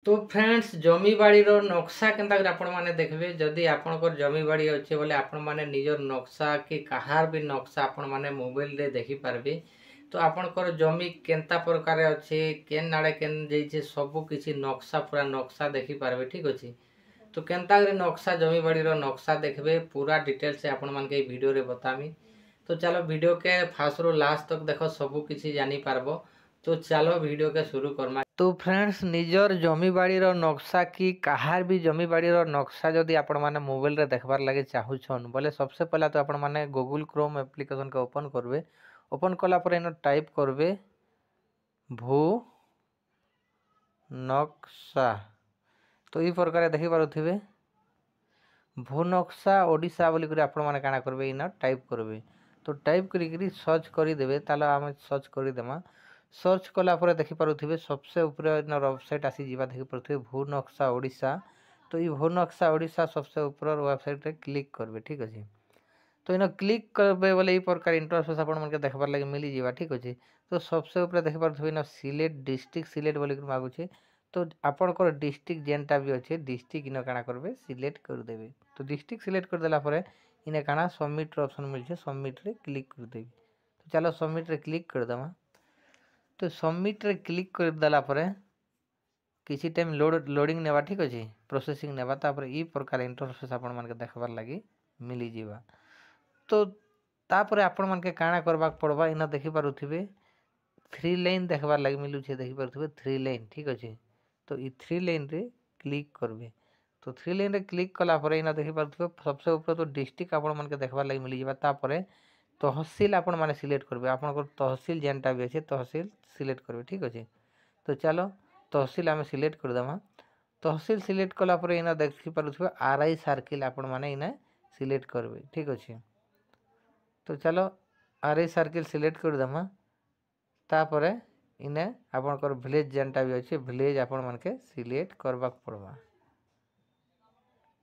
तो फ्रेंड्स जमी बाड़ी रो नक्शा केनता कर आपण माने देखबे जदी आपनकर जमी बाड़ी अच्छे बोले आपण माने निजर नक्शा कि कहार भी नक्शा आपण माने मोबाइल रे देखि पारबे। तो आपनकर जमी केनता प्रकार अच्छे केन नाडे केन जैसे सब किछि नक्शा पूरा नक्शा देखि पारबे ठीक अछि। तो केनता कर नक्शा जमी बाड़ी रो नक्शा देखबे पूरा डिटेल से आपण मान के वीडियो रे बतामी। तो चलो वीडियो के फास्ट रो लास्ट तक देखो सब किछि जानि पारबो। तो चलो वीडियो के शुरू करमा। तो फ्रेंड्स निजर जमी बाड़ी नक्शा कि कहार भी जमी बाड़ी नक्शा जदि आपण माने मोबाइल रे देखबार लगे चाहूछन बोले सबसे पहला तो आपण माने गूगल क्रोम एप्लिकेशन के ओपन करबे। ओपन कला पर इन टाइप करबे भू नक्शा। तो ई प्रकार देखि पारुथिबे भू नक्शा ओडिशा बोली कर आपण माने काना करबे इन टाइप करबे। तो टाइप करी सर्च करी देबे तालो हम सर्च करी देमा। सर्च कला पर देखि पारुथिबे सबसे ऊपर वेबसाइट आसी जीवा देखि पारुथिबे भू नक्शा ओडिशा। तो ये भू नक्शा ओडिशा सबसे ऊपर वेबसाइट रे क्लिक करबे ठीक अछि। तो इन क्लिक करबे बोले ई प्रकार इंटरफेस आपण मन के देखबार लागि मिली जीवा ठीक अछि। तो सबसे ऊपर देखि पारुथिबे इन सिलेक्ट डिस्ट्रिक्ट सिलेक्ट बोली कर मागुछे। तो आपनकर डिस्ट्रिक्ट जेनटा भी अच्छे डिस्ट्रिक्ट इन काना करबे सिलेक्ट कर देबे। तो डिस्ट्रिक्ट सिलेक्ट कर देला परे इने काना सबमिट रो ऑप्शन मिलछे सबमिट रे क्लिक कर देबे। तो चलो सबमिट रे क्लिक कर दमा। तो सबमिट रे क्लिक कर देला परे किसी टाइम लोडिंग नेबा ठीक अछि प्रोसेसिंग नेबा तापर ई प्रकार इंटरफेस आपण मन के देखबार लागि मिली जीवा। तो तापर आपण मन के काना करबा पड़बा इना देखि पारुथिबे 3 लाइन देखबार लागि मिलु छे देखि पारुथिबे 3 लाइन ठीक अछि। तो ई 3 लाइन रे क्लिक करबे। तो 3 लाइन रे क्लिक कला परे इना देखि पारुथिबे सबसे ऊपर तो डिस्ट्रिक्ट आपण मन के देखबार लागि मिली जीवा। तापर तहसील आपण माने सिलेक्ट करबे आपन तहसील जेनटा भी अछि तहसील सिलेक्ट करबे ठीक अछि। तो चलो तहसील आम सिलेक्ट कर देमा। तहसील सिलेक्ट कला पर इना देखि पारुथिबे आरआई सर्किल आपण माने इना सिलेक्ट करबे ठीक अछि। तो चलो आरआई सर्किल सिलेक्ट कर देमा। तापर इने आपनकर विलेज जेनटा भी अछि विलेज आपण मन के सिलेक्ट करबा पड़बा।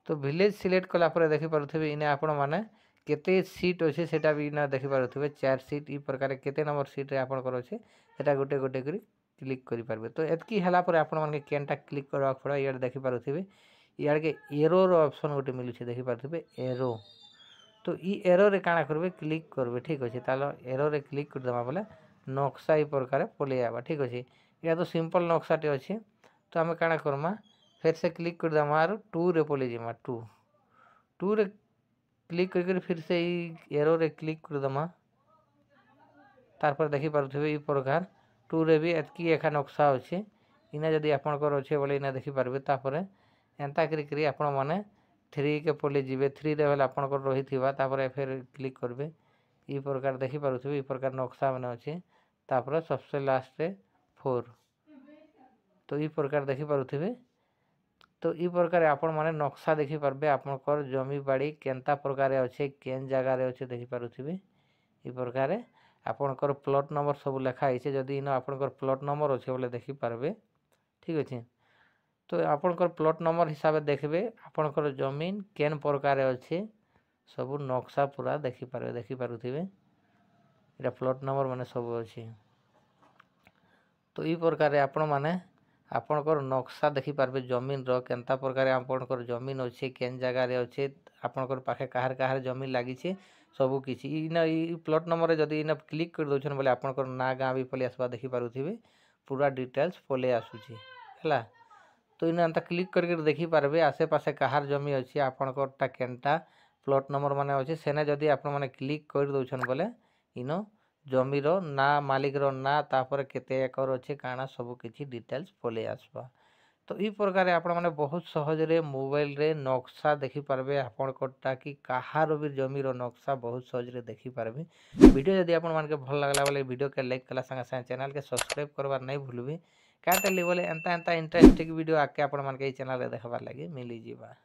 तो विलेज सिलेक्ट कला पर देखि पारुथिबे इने आपण माने केते सीट अछि सेटा भी इना देखि पारुथिबे 4 सीट ई प्रकार केते नंबर सीट रे आपनकर अछि सेटा गोटे गोटे करी क्लिक करि पारबे। तो एतकी हला पर आपण मन के केनटा क्लिक करबा पड़ा यार देखि पारुथिबे यार के एरो रो ऑप्शन गोटे मिलु छे देखि पारुथिबे एरो। तो ई एरो रे काना करबे क्लिक करबे ठीक अछि। तालो एरो रे क्लिक कर दमा बोले नक्शा ई प्रकार पले आबा ठीक अछि। या तो सिंपल नक्शा टे अछि। तो हमें काना करमा फिर से क्लिक कर दमा आरो 2 रे पले जिमा 2 रे क्लिक करके फिर से ई एरो रे क्लिक कर दमा। तार पर देखि पारुथिबे ई प्रकार 2 रे भी एतकी एखा नक्शा अछि। इना जदि आपनकर अछि बोले इना देखि पारबे। तापर एंता करी आपण माने 3 के पले जिबे 3 रे वाला आपनकर रहिथिबा तापर फिर क्लिक करबे ई प्रकार देखि पारुथिबे ई प्रकार नक्शा माने अछि। तापर सबसे लास्ट रे 4 तो ई प्रकार देखि पारुथिबे। तो ई प्रकार आपण माने नक्शा देखि पारबे आपनकर जमी बाड़ी केनता प्रकार अछि केन जगह रे अछि देखि पारुथिबे। ई प्रकार आपनकर प्लॉट नंबर सब लिखा आइछे जदि इन आपनकर प्लॉट नंबर अछि बोले देखि पारबे ठीक अछि। तो आपनकर प्लॉट नंबर हिसाब देखबे आपनकर जमीन केन प्रकार अछि सब नक्शा पूरा देखि पारबे देखि पारुथिबे एटा प्लॉट नंबर माने सब अछि। तो ई प्रकार आपण माने आपनकर नक्शा देखि पारबे जमीन रो केनता प्रकार आपनकर जमीन अछि केन जगह रे अछि आपनकर पाखे कहार कहार जमीन लागि छे सब किछि इना ई प्लॉट नंबर रे जदि इना क्लिक कर दोछन बोले आपनकर ना गां भी पले आसबा देखि पारुथिबे पूरा डिटेल्स पले आसुछि हला। तो इना अंता क्लिक करके देखि पारबे आसे पासे कहार जमी अछि आपनकर ता केनता प्लॉट नंबर माने अछि सेने जदि आपण माने क्लिक कर दोछन बोले इनो जमी रो ना मालिक रो ना तापर केते एकर अछि काना सब किछि डिटेल्स पले आसबा। तो ई प्रकार आपण माने बहुत सहज रे मोबाइल रे नक्शा देखि पारबे आपनकर कि कहार भी जमी रो नक्शा बहुत सहज रे देखि पारबे। वीडियो यदि आपण मान के भल लागला बोले वीडियो के लाइक कला संगे संगे चैनल के सब्सक्राइब करबार नै भूलबे काटली बोले एंता एंता इंटरेस्टिंग वीडियो आके आपण मान के चैनल रे देखबार लागि मिली जीवा।